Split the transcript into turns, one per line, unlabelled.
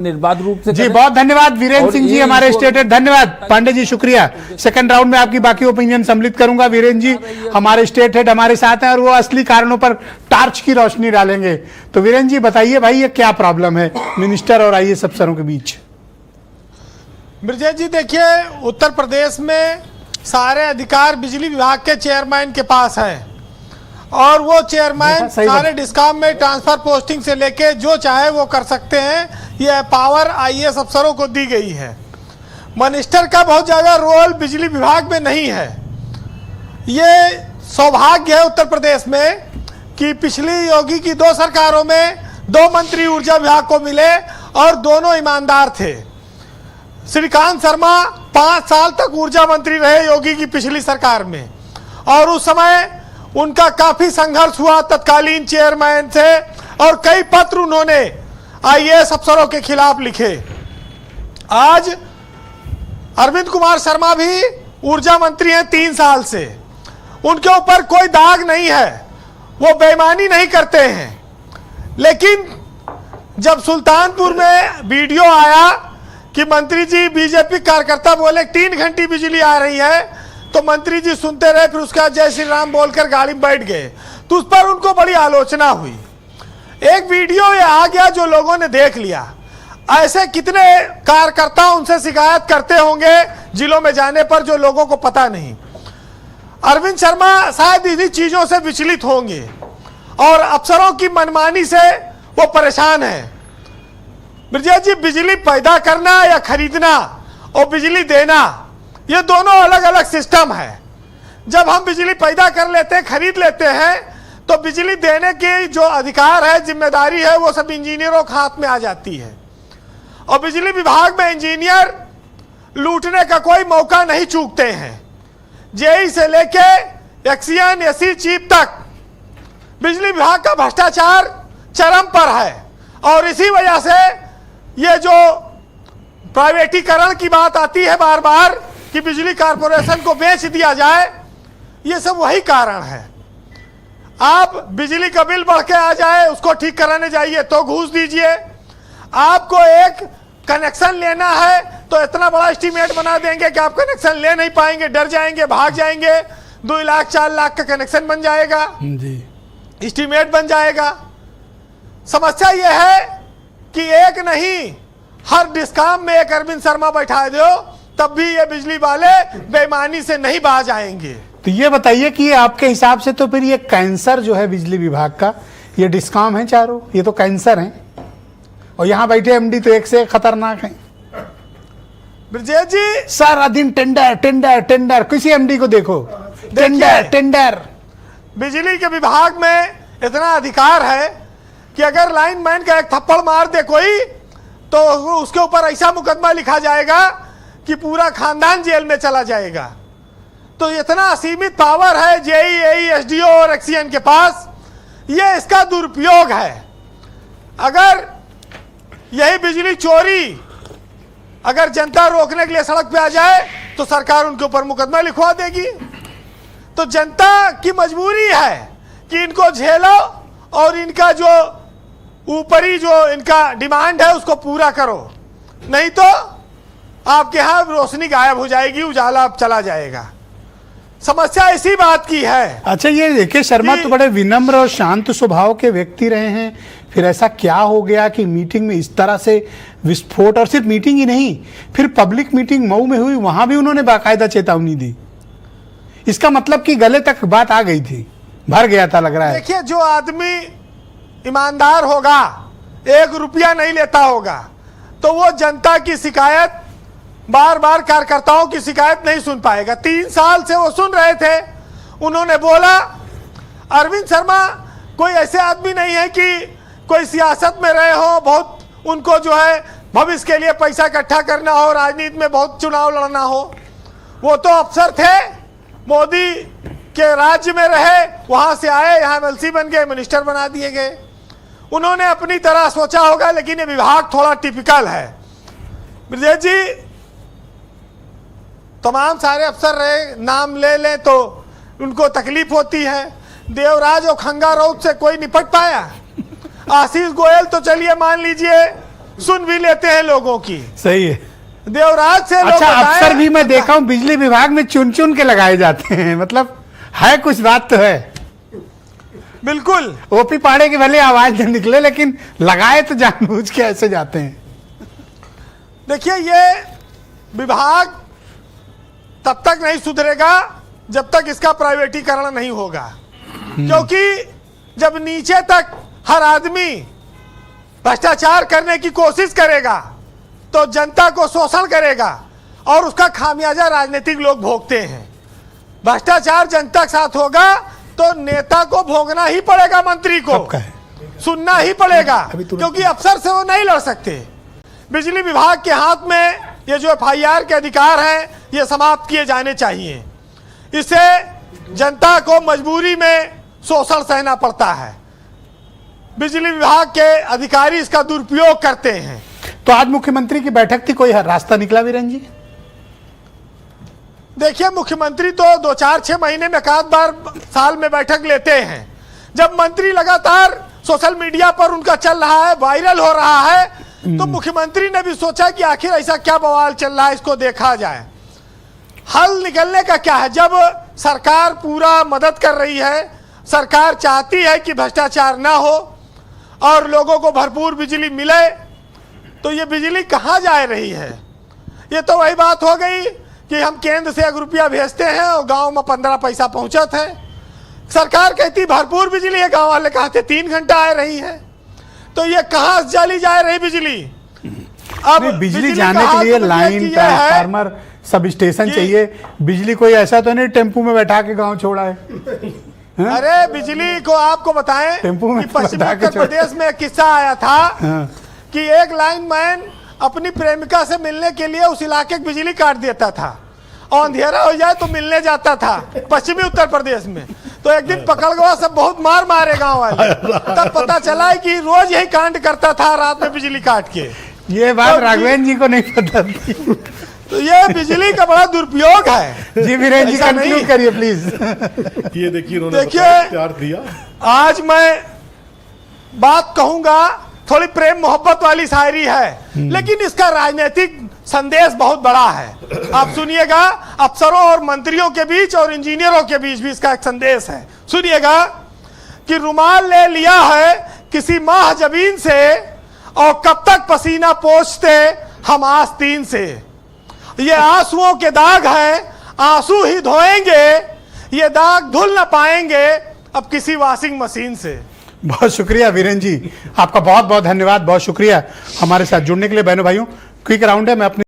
निर्बाध रूप से
जी बहुत धन्यवाद वीरेंद्र सिंह जी हमारे स्टेट हेड। धन्यवाद पांडे जी, शुक्रिया। सेकंड राउंड में आपकी बाकी ओपिनियन सम्मिलित करूंगा। वीरेंद्र जी हमारे स्टेट हेड हमारे साथ हैं और वो असली कारणों पर टार्च की रोशनी डालेंगे। तो वीरेंद्र जी बताइए भाई, ये क्या प्रॉब्लम है मिनिस्टर और आईएएस अफसरों के बीच?
ब्रजेश जी देखिए, उत्तर प्रदेश में सारे अधिकार बिजली विभाग के चेयरमैन के पास है और वो चेयरमैन सारे डिस्कॉम में ट्रांसफर पोस्टिंग से लेके जो चाहे वो कर सकते हैं। ये पावर आईएएस अफसरों को दी गई है। मिनिस्टर का बहुत ज़्यादा रोल बिजली विभाग में नहीं है। ये सौभाग्य है उत्तर प्रदेश में कि पिछली योगी की 2 सरकारों में 2 मंत्री ऊर्जा विभाग को मिले और दोनों ईमानदार थे। श्रीकांत शर्मा 5 साल तक ऊर्जा मंत्री रहे योगी की पिछली सरकार में और उस समय उनका काफी संघर्ष हुआ तत्कालीन चेयरमैन से और कई पत्र उन्होंने आईएएस अफसरों के खिलाफ लिखे। आज अरविंद कुमार शर्मा भी ऊर्जा मंत्री हैं 3 साल से, उनके ऊपर कोई दाग नहीं है, वो बेईमानी नहीं करते हैं। लेकिन जब सुल्तानपुर में वीडियो आया कि मंत्री जी बीजेपी कार्यकर्ता बोले 3 घंटे बिजली आ रही है, तो मंत्री जी सुनते रहे, फिर उसका जय श्री राम बोलकर गाड़ी में बैठ गए। तो उस पर उनको बड़ी आलोचना हुई। एक वीडियो ये आ गया जो लोगों ने देख लिया। ऐसे कितने कार्यकर्ता उनसे शिकायत करते होंगे जिलों में जाने पर जो लोगों को पता नहीं। अरविंद शर्मा शायद इन्हीं चीजों से विचलित होंगे और अफसरों की मनमानी से वो परेशान है। ब्रजेश जी, बिजली पैदा करना या खरीदना और बिजली देना, ये दोनों अलग अलग सिस्टम है। जब हम बिजली पैदा कर लेते हैं, खरीद लेते हैं, तो बिजली देने की जो अधिकार है, जिम्मेदारी है, वो सब इंजीनियरों के हाथ में आ जाती है। और बिजली विभाग में इंजीनियर लूटने का कोई मौका नहीं चूकते हैं। जेई से लेके एक्सियन एसी चीफ तक बिजली विभाग का भ्रष्टाचार चरम पर है और इसी वजह से ये जो प्राइवेटीकरण की बात आती है बार बार कि बिजली कॉर्पोरेशन को बेच दिया जाए, ये सब वही कारण है। आप बिजली का बिल बढ़ के आ जाए, उसको ठीक कराने जाइए तो घूस दीजिए। आपको एक कनेक्शन लेना है तो इतना बड़ा एस्टीमेट बना देंगे कि आप कनेक्शन ले नहीं पाएंगे, डर जाएंगे, भाग जाएंगे। 2 लाख 4 लाख का कनेक्शन बन जाएगा जी, एस्टीमेट बन जाएगा। समस्या यह है कि एक नहीं, हर डिस्कॉम में एक अरविंद शर्मा बैठा दो, तब भी ये बिजली वाले बेईमानी से नहीं बाज आएंगे।
तो ये बताइए कि आपके हिसाब से तो फिर ये कैंसर जो है बिजली विभाग का, ये डिस्कॉम है चारों, ये तो कैंसर हैं और यहाँ बैठे एमडी तो एक से एक खतरनाक हैं।
ब्रजेश जी,
सारा दिन टेंडर टेंडर टेंडर, किसी एमडी को देखो टेंडर टेंडर।
बिजली के विभाग में इतना अधिकार है कि अगर लाइनमैन का एक थप्पड़ मार दे कोई, तो उसके ऊपर ऐसा मुकदमा लिखा जाएगा कि पूरा खानदान जेल में चला जाएगा। तो इतना असीमित पावर है जेई, एई, एसडीओ और एक्सीएन के पास, ये इसका दुरुपयोग है। अगर यही बिजली चोरी अगर जनता रोकने के लिए सड़क पे आ जाए तो सरकार उनके ऊपर मुकदमा लिखवा देगी। तो जनता की मजबूरी है कि इनको झेलो और इनका जो ऊपरी जो इनका डिमांड है उसको पूरा करो, नहीं तो आपके यहाँ रोशनी गायब हो जाएगी, उजाला अब चला जाएगा। समस्या इसी बात की है।
अच्छा, ये देखिए शर्मा तो बड़े विनम्र और शांत स्वभाव के व्यक्ति रहे हैं, फिर ऐसा क्या हो गया कि मीटिंग में इस तरह से विस्फोट? और सिर्फ मीटिंग ही नहीं, फिर पब्लिक मीटिंग मऊ में हुई, वहां भी उन्होंने बाकायदा चेतावनी दी। इसका मतलब कि गले तक बात आ गई थी, भर गया था लग रहा है।
देखिए, जो आदमी ईमानदार होगा, 1 रुपया नहीं लेता होगा, तो वो जनता की शिकायत, बार बार कार्यकर्ताओं की शिकायत नहीं सुन पाएगा। 3 साल से वो सुन रहे थे। उन्होंने बोला, अरविंद शर्मा कोई ऐसे आदमी नहीं है कि कोई सियासत में रहे हो, बहुत उनको जो है भविष्य के लिए पैसा इकट्ठा करना हो, राजनीति में बहुत चुनाव लड़ना हो। वो तो अफसर थे, मोदी के राज्य में रहे, वहां से आए, यहाँ एमएलसी बन गए, मिनिस्टर बना दिए गए। उन्होंने अपनी तरह सोचा होगा, लेकिन ये विभाग थोड़ा टिपिकल है। ब्रजेश जी, तमाम सारे अफसर रहे, नाम ले लें तो उनको तकलीफ होती है। देवराज और खंगा रौत से कोई निपट पाया? आशीष गोयल तो चलिए मान लीजिए सुन भी लेते हैं लोगों की।
सही है।
देवराज से लोग
अच्छा,
बताएं-
अफसर भी मैं देखा हूँ बिजली विभाग में चुन चुन के लगाए जाते हैं, मतलब है कुछ बात तो है।
बिल्कुल।
ओपी पाड़े की भले आवाज न निकले, लेकिन लगाए तो जानबूझ के ऐसे जाते हैं।
देखिए, ये विभाग तब तक नहीं सुधरेगा जब तक इसका प्राइवेटीकरण नहीं होगा, क्योंकि जब नीचे तक हर आदमी भ्रष्टाचार करने की कोशिश करेगा तो जनता को शोषण करेगा और उसका खामियाजा राजनीतिक लोग भोगते हैं। भ्रष्टाचार जनता के साथ होगा तो नेता को भोगना ही पड़ेगा, मंत्री को
कब का है?
सुनना ही पड़ेगा,
अभी तुरंत-
क्योंकि अफसर से वो नहीं लड़ सकते। बिजली विभाग के हाथ में ये जो FIR के अधिकार हैं ये समाप्त किए जाने चाहिए। इससे जनता को मजबूरी में शोषण सहना पड़ता है। बिजली विभाग के अधिकारी इसका दुरुपयोग करते हैं।
तो आज मुख्यमंत्री की बैठक थी, कोई रास्ता निकला वीरेन जी?
देखिए, मुख्यमंत्री तो 2-4-6 महीने में एक आध बार साल में बैठक लेते हैं। जब मंत्री लगातार सोशल मीडिया पर उनका चल रहा है, वायरल हो रहा है, तो मुख्यमंत्री ने भी सोचा कि आखिर ऐसा क्या बवाल चल रहा है, इसको देखा जाए। हल निकलने का क्या है? जब सरकार पूरा मदद कर रही है, सरकार चाहती है कि भ्रष्टाचार ना हो और लोगों को भरपूर बिजली मिले, तो ये बिजली कहाँ जा रही है? ये तो वही बात हो गई कि हम केंद्र से 1 रुपया भेजते हैं और गांव में 15 पैसा पहुंचत है। सरकार कहती भरपूर बिजली है, गांव वाले कहते 3 घंटा आ रही है। तो ये कहाँ चली जा रही बिजली? अब
बिजली जाने के लिए लाइन, ट्रांसफार्मर, सब स्टेशन चाहिए। बिजली कोई ऐसा तो नहीं टेम्पू में बैठा के गांव छोड़ा है।
अरे बिजली को आपको बताएं
टेम्पू में
कि पश्चिमी
बैठा के
उत्तर प्रदेश में एक किस्सा आया था कि एक लाइनमैन अपनी प्रेमिका से मिलने के लिए उस इलाके की बिजली काट देता था और अंधेरा हो जाए तो मिलने जाता था पश्चिमी उत्तर प्रदेश में। तो एक दिन पकड़ गया, सब बहुत मार मारे गांव वाले। तब पता चला कि रोज यही कांड करता था, रात में बिजली काट के।
ये बात राघवेंद्र जी को नहीं पता थी।
तो ये बिजली का बड़ा दुरुपयोग है।
जी वीरेन जी,
ऐसा नहीं।
कंक्लूड करिए प्लीज।
ये देखिए उन्होंने
देखिए,
बताया, प्यार दिया।
आज मैं बात कहूंगा, थोड़ी प्रेम मोहब्बत वाली शायरी है, लेकिन इसका राजनीतिक संदेश बहुत बड़ा है। आप सुनिएगा, अफसरों और मंत्रियों के बीच और इंजीनियरों के बीच भी इसका एक संदेश है। सुनिएगा कि रुमाल ले लिया है किसी माह जबीन से और कब तक पसीना पोंछते हम आस्तीन से। ये आंसुओं के दाग हैं, आंसू ही धोएंगे, ये दाग धुल न पाएंगे अब किसी वॉशिंग मशीन से।
बहुत शुक्रिया वीरेन जी, आपका बहुत बहुत धन्यवाद, बहुत शुक्रिया हमारे साथ जुड़ने के लिए। बहनों भाइयों, क्विक राउंड है, मैं अपने